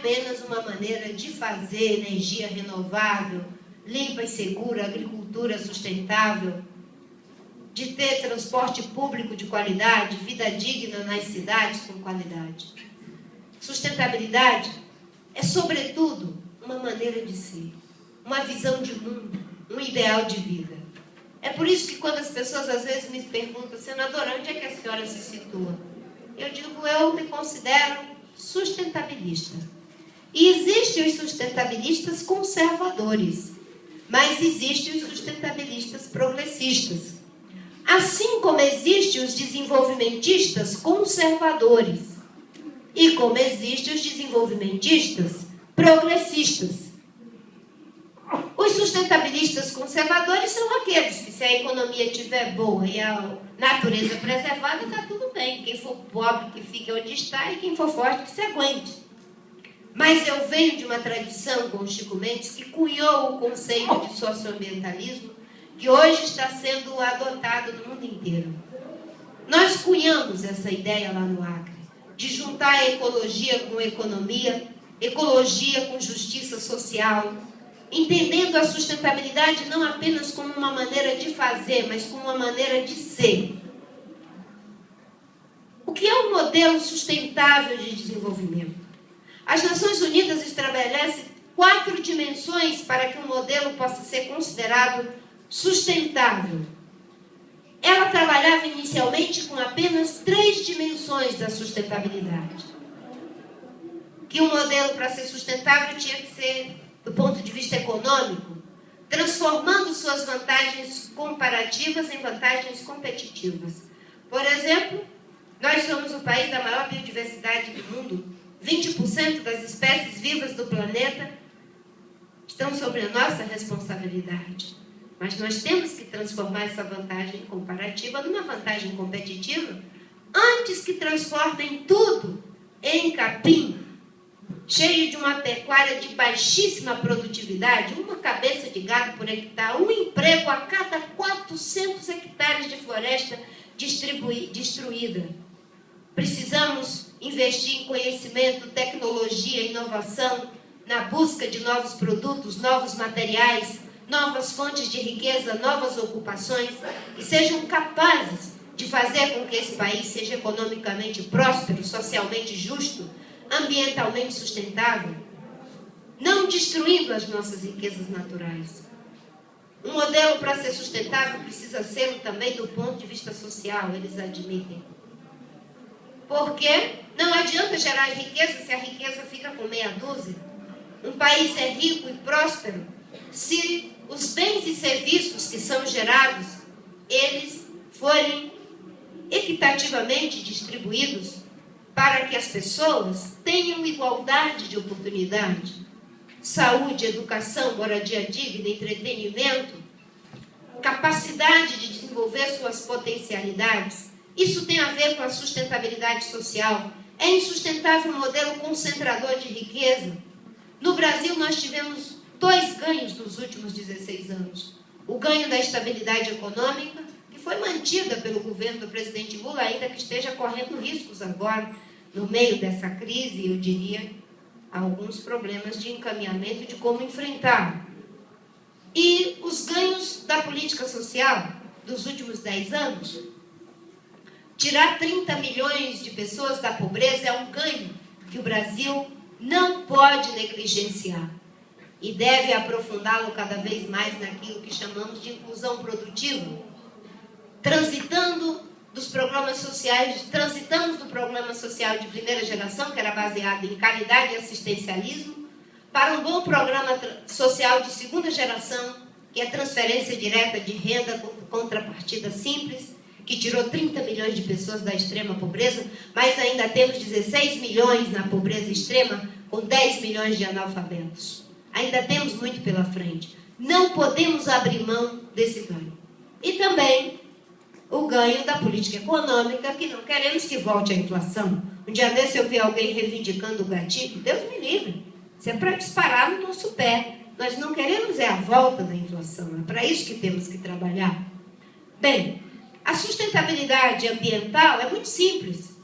apenas uma maneira de fazer energia renovável, limpa e segura, agricultura sustentável, de ter transporte público de qualidade, vida digna nas cidades com qualidade. Sustentabilidade é, sobretudo, uma maneira de ser, uma visão de mundo, um ideal de vida. É por isso que quando as pessoas às vezes me perguntam, senadora, onde é que a senhora se situa? Eu digo, eu me considero sustentabilista. E existem os sustentabilistas conservadores, mas existem os sustentabilistas progressistas. Assim como existem os desenvolvimentistas conservadores e como existem os desenvolvimentistas progressistas. Os sustentabilistas conservadores são aqueles que, se a economia estiver boa e a natureza preservada, está tudo bem. Quem for pobre, que fique onde está, e quem for forte, que se aguente. Mas eu venho de uma tradição com o Chico Mendes que cunhou o conceito de socioambientalismo, que hoje está sendo adotado no mundo inteiro. Nós cunhamos essa ideia lá no Acre, de juntar a ecologia com economia, ecologia com justiça social, entendendo a sustentabilidade não apenas como uma maneira de fazer, mas como uma maneira de ser. O que é um modelo sustentável de desenvolvimento? As Nações Unidas estabelecem 4 dimensões para que um modelo possa ser considerado sustentável. Ela trabalhava inicialmente com apenas 3 dimensões da sustentabilidade. Que um modelo, para ser sustentável, tinha que ser, do ponto de vista econômico, transformando suas vantagens comparativas em vantagens competitivas. Por exemplo, nós somos o país da maior biodiversidade do mundo. 20% das espécies vivas do planeta estão sob a nossa responsabilidade. Mas nós temos que transformar essa vantagem comparativa numa vantagem competitiva antes que transformem tudo em capim, cheio de uma pecuária de baixíssima produtividade, uma cabeça de gado por hectare, um emprego a cada 400 hectares de floresta destruída. Precisamos investir em conhecimento, tecnologia, inovação, na busca de novos produtos, novos materiais, novas fontes de riqueza, novas ocupações, que sejam capazes de fazer com que esse país seja economicamente próspero, socialmente justo, ambientalmente sustentável, não destruindo as nossas riquezas naturais. Um modelo para ser sustentável precisa ser também do ponto de vista social, eles admitem. Porque não adianta gerar riqueza se a riqueza fica com meia dúzia. Um país é rico e próspero se os bens e serviços que são gerados, eles forem equitativamente distribuídos para que as pessoas tenham igualdade de oportunidade, saúde, educação, moradia digna, entretenimento, capacidade de desenvolver suas potencialidades. Isso tem a ver com a sustentabilidade social. É insustentável um modelo concentrador de riqueza. No Brasil, nós tivemos 2 ganhos nos últimos 16 anos. O ganho da estabilidade econômica, que foi mantida pelo governo do presidente Lula, ainda que esteja correndo riscos agora, no meio dessa crise, eu diria, alguns problemas de encaminhamento de como enfrentar. E os ganhos da política social dos últimos 10 anos, tirar 30 milhões de pessoas da pobreza é um ganho que o Brasil não pode negligenciar e deve aprofundá-lo cada vez mais naquilo que chamamos de inclusão produtiva, transitamos do programa social de primeira geração, que era baseado em caridade e assistencialismo, para um bom programa social de segunda geração, que é transferência direta de renda com contrapartida simples, que tirou 30 milhões de pessoas da extrema pobreza, mas ainda temos 16 milhões na pobreza extrema, com 10 milhões de analfabetos. Ainda temos muito pela frente. Não podemos abrir mão desse ganho. E também o ganho da política econômica, que não queremos que volte a inflação. Um dia desse eu vi alguém reivindicando o gatilho. Deus me livre. Isso é para disparar no nosso pé. Nós não queremos a volta da inflação. É para isso que temos que trabalhar. Bem, a sustentabilidade ambiental é muito simples.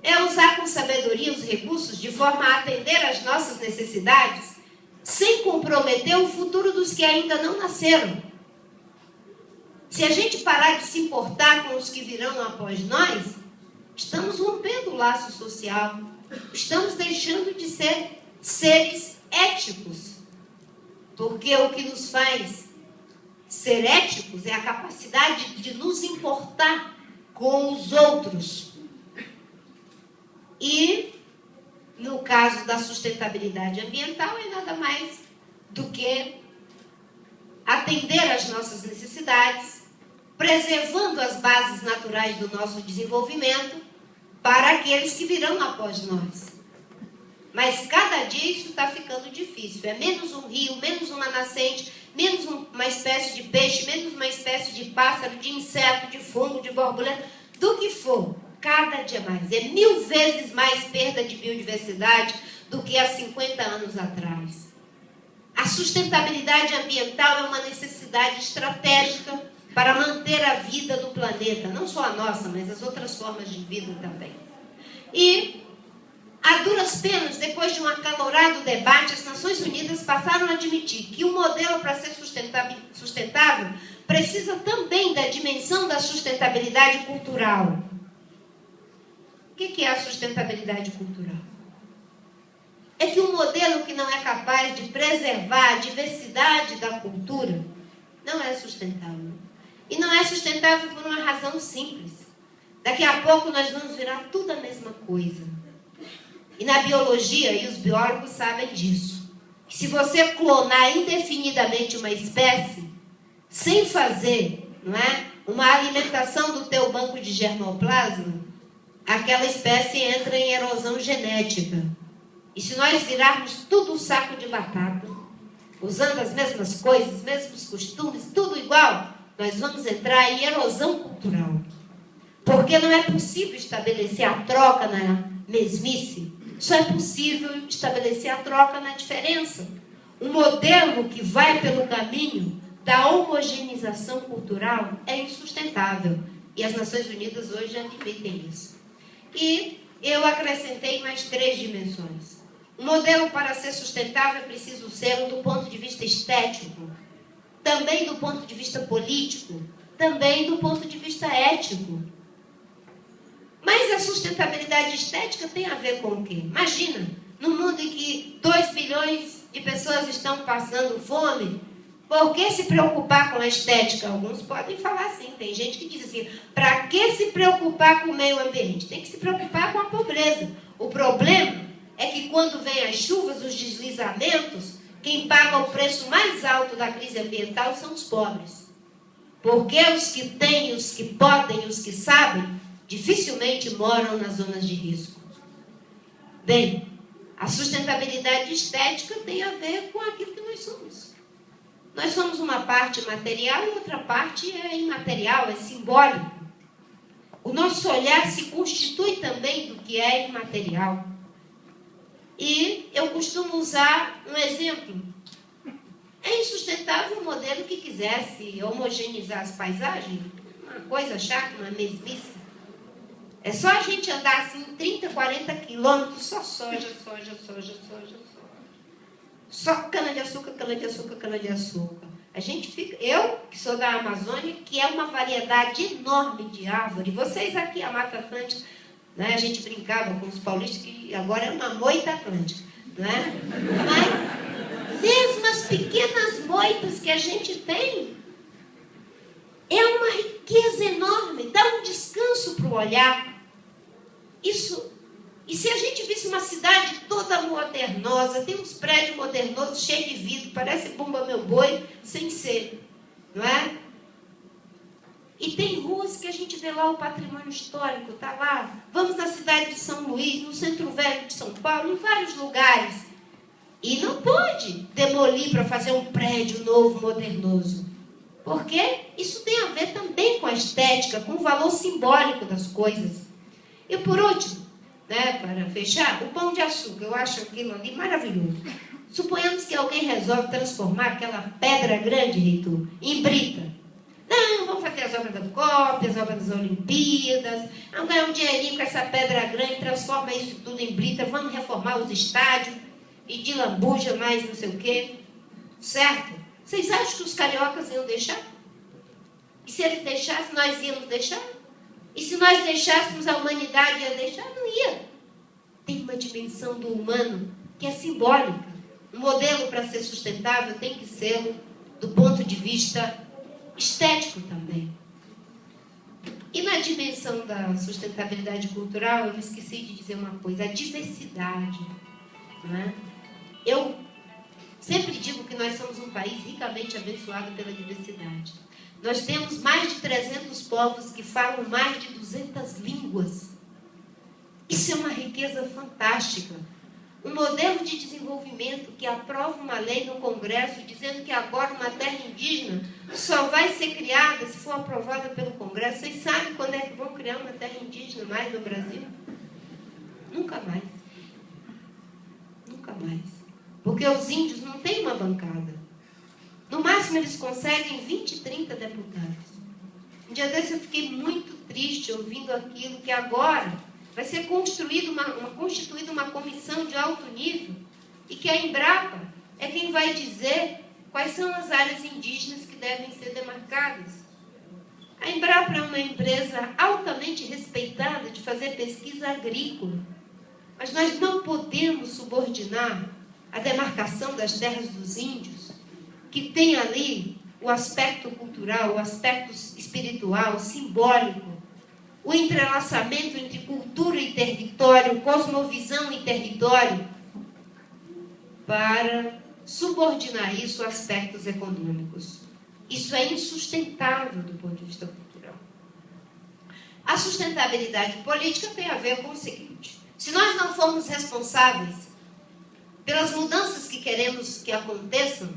é usar com sabedoria os recursos de forma a atender às nossas necessidades, sem comprometer o futuro dos que ainda não nasceram. Se a gente parar de se importar com os que virão após nós, estamos rompendo o laço social, estamos deixando de ser seres éticos. Porque o que nos faz ser éticos é a capacidade de nos importar com os outros. E, no caso da sustentabilidade ambiental, é nada mais do que atender às nossas necessidades, preservando as bases naturais do nosso desenvolvimento para aqueles que virão após nós. Mas cada dia isso está ficando difícil. É menos um rio, menos uma nascente, menos uma espécie de peixe, menos uma espécie de pássaro, de inseto, de fungo, de borboleta, do que for. Cada dia mais. É 1000 vezes mais perda de biodiversidade do que há 50 anos atrás. A sustentabilidade ambiental é uma necessidade estratégica para manter a vida do planeta. Não só a nossa, mas as outras formas de vida também. E, a duras penas, depois de um acalorado debate, as Nações Unidas passaram a admitir que o modelo para ser sustentável precisa também da dimensão da sustentabilidade cultural. O que é a sustentabilidade cultural? É que um modelo que não é capaz de preservar a diversidade da cultura não é sustentável. E não é sustentável por uma razão simples. Daqui a pouco nós vamos virar tudo a mesma coisa. E na biologia, e os biólogos sabem disso, que se você clonar indefinidamente uma espécie, sem fazer, não é, uma alimentação do teu banco de germoplasma, aquela espécie entra em erosão genética. E se nós virarmos tudo um saco de batata, usando as mesmas coisas, mesmos costumes, tudo igual, nós vamos entrar em erosão cultural. Porque não é possível estabelecer a troca na mesmice. Só é possível estabelecer a troca na diferença. Um modelo que vai pelo caminho da homogeneização cultural é insustentável. E as Nações Unidas hoje admitem isso. E eu acrescentei mais 3 dimensões. Um modelo para ser sustentável é preciso ser do ponto de vista estético, também do ponto de vista político, também do ponto de vista ético. Mas a sustentabilidade estética tem a ver com o quê? Imagina, num mundo em que 2 bilhões de pessoas estão passando fome, por que se preocupar com a estética? Alguns podem falar assim, tem gente que diz assim, para que se preocupar com o meio ambiente? Tem que se preocupar com a pobreza. O problema é que quando vem as chuvas, os deslizamentos, quem paga o preço mais alto da crise ambiental são os pobres. Porque os que têm, os que podem, os que sabem, dificilmente moram nas zonas de risco. Bem, a sustentabilidade estética tem a ver com aquilo que nós somos. Nós somos uma parte material e outra parte é imaterial, é simbólico. O nosso olhar se constitui também do que é imaterial. E eu costumo usar um exemplo. É insustentável o modelo que quisesse homogeneizar as paisagens, uma coisa chata, uma mesmice. É só a gente andar assim 30, 40 quilômetros, só soja. Só cana-de-açúcar, cana-de-açúcar, cana-de-açúcar. A gente fica, eu, que sou da Amazônia, que é uma variedade enorme de árvore. Vocês aqui, a Mata Atlântica, né, a gente brincava com os paulistas que agora é uma moita atlântica. Né? Mas, mesmo as pequenas moitas que a gente tem, é uma riqueza enorme, dá um descanso para o olhar. Isso, e se a gente visse uma cidade toda modernosa, tem uns prédios modernosos, cheios de vidro, parece Bumba Meu Boi, sem ser, não é? E tem ruas que a gente vê lá o patrimônio histórico, está lá. Vamos na cidade de São Luís, no Centro Velho de São Paulo, em vários lugares. E não pode demolir para fazer um prédio novo, modernoso. Porque isso tem a ver também com a estética, com o valor simbólico das coisas. E por último, né, para fechar, o pão de açúcar. Eu acho aquilo ali maravilhoso. Suponhamos que alguém resolve transformar aquela pedra grande, Reitor, em brita. Não, vamos fazer as obras da COP, as obras das Olimpíadas, vamos ganhar um dinheirinho com essa pedra grande, transforma isso tudo em brita, vamos reformar os estádios, e de lambuja mais não sei o quê. Certo? Vocês acham que os cariocas iam deixar? E se eles deixassem, nós íamos deixar? E se nós deixássemos, a humanidade ia deixar? Não ia. Tem uma dimensão do humano que é simbólica. Um modelo para ser sustentável tem que ser do ponto de vista estético também. E na dimensão da sustentabilidade cultural, eu esqueci de dizer uma coisa, a diversidade. Não é? Eu sempre digo que nós somos um país ricamente abençoado pela diversidade. Nós temos mais de 300 povos que falam mais de 200 línguas. Isso é uma riqueza fantástica. Um modelo de desenvolvimento que aprova uma lei no Congresso dizendo que agora uma terra indígena só vai ser criada se for aprovada pelo Congresso. Vocês sabem quando é que vão criar uma terra indígena mais no Brasil? Nunca mais. Nunca mais. Porque os índios não têm uma bancada. No máximo eles conseguem 20, 30 deputados. Um dia desses eu fiquei muito triste ouvindo aquilo que agora vai ser constituída uma comissão de alto nível e que a Embrapa é quem vai dizer quais são as áreas indígenas que devem ser demarcadas. A Embrapa é uma empresa altamente respeitada de fazer pesquisa agrícola, mas nós não podemos subordinar a demarcação das terras dos índios, que tem ali o aspecto cultural, o aspecto espiritual, simbólico, o entrelaçamento entre cultura e território, cosmovisão e território, para subordinar isso a aspectos econômicos. Isso é insustentável do ponto de vista cultural. A sustentabilidade política tem a ver com o seguinte: se nós não formos responsáveis pelas mudanças que queremos que aconteçam,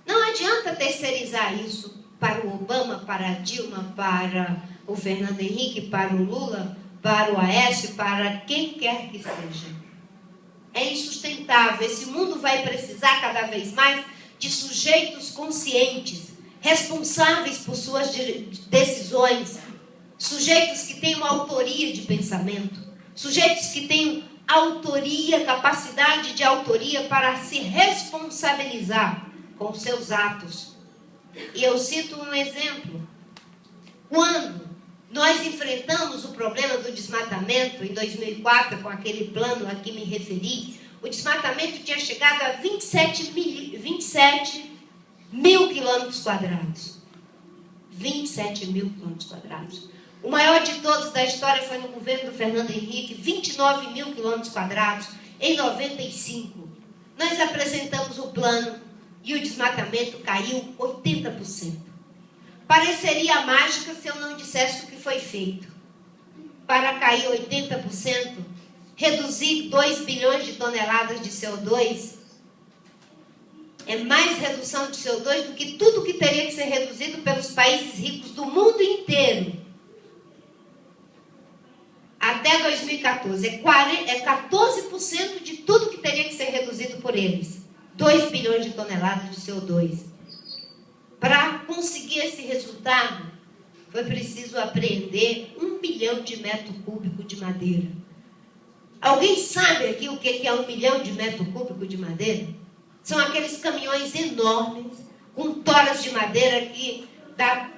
não adianta terceirizar isso para o Obama, para a Dilma, para o Fernando Henrique, para o Lula, para o Aécio, para quem quer que seja. É insustentável. Esse mundo vai precisar cada vez mais de sujeitos conscientes, responsáveis por suas decisões, sujeitos que tenham autoria de pensamento, sujeitos que tenham autoria, capacidade de autoria para se responsabilizar com os seus atos. E eu cito um exemplo. Quando nós enfrentamos o problema do desmatamento em 2004, com aquele plano a que me referi, o desmatamento tinha chegado a 27 mil quilômetros quadrados. 27 mil quilômetros quadrados. O maior de todos da história foi no governo do Fernando Henrique, 29 mil quilômetros quadrados, em 95. Nós apresentamos o plano e o desmatamento caiu 80%. Pareceria mágica se eu não dissesse o que foi feito. Para cair 80%, reduzir 2 bilhões de toneladas de CO2, é mais redução de CO2 do que tudo que teria que ser reduzido pelos países ricos do mundo inteiro. Até 2014, é 14% de tudo que teria que ser reduzido por eles. 2 bilhões de toneladas de CO2. Para conseguir esse resultado, foi preciso apreender 1 milhão de metros cúbicos de madeira. Alguém sabe aqui o que é 1 milhão de metros cúbicos de madeira? São aqueles caminhões enormes, com toras de madeira que dá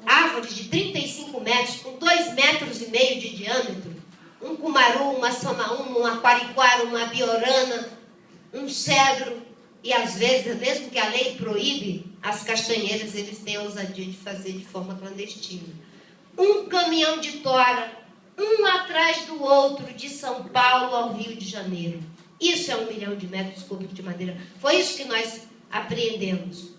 árvores de 35 metros, com 2,5 metros de diâmetro. Um cumaru, uma samaúma, um aquariquara, uma biorana, um cedro. E às vezes, mesmo que a lei proíbe, as castanheiras eles têm a ousadia de fazer de forma clandestina. Um caminhão de tora, um atrás do outro, de São Paulo ao Rio de Janeiro. Isso é 1 milhão de metros cúbicos de madeira. Foi isso que nós apreendemos.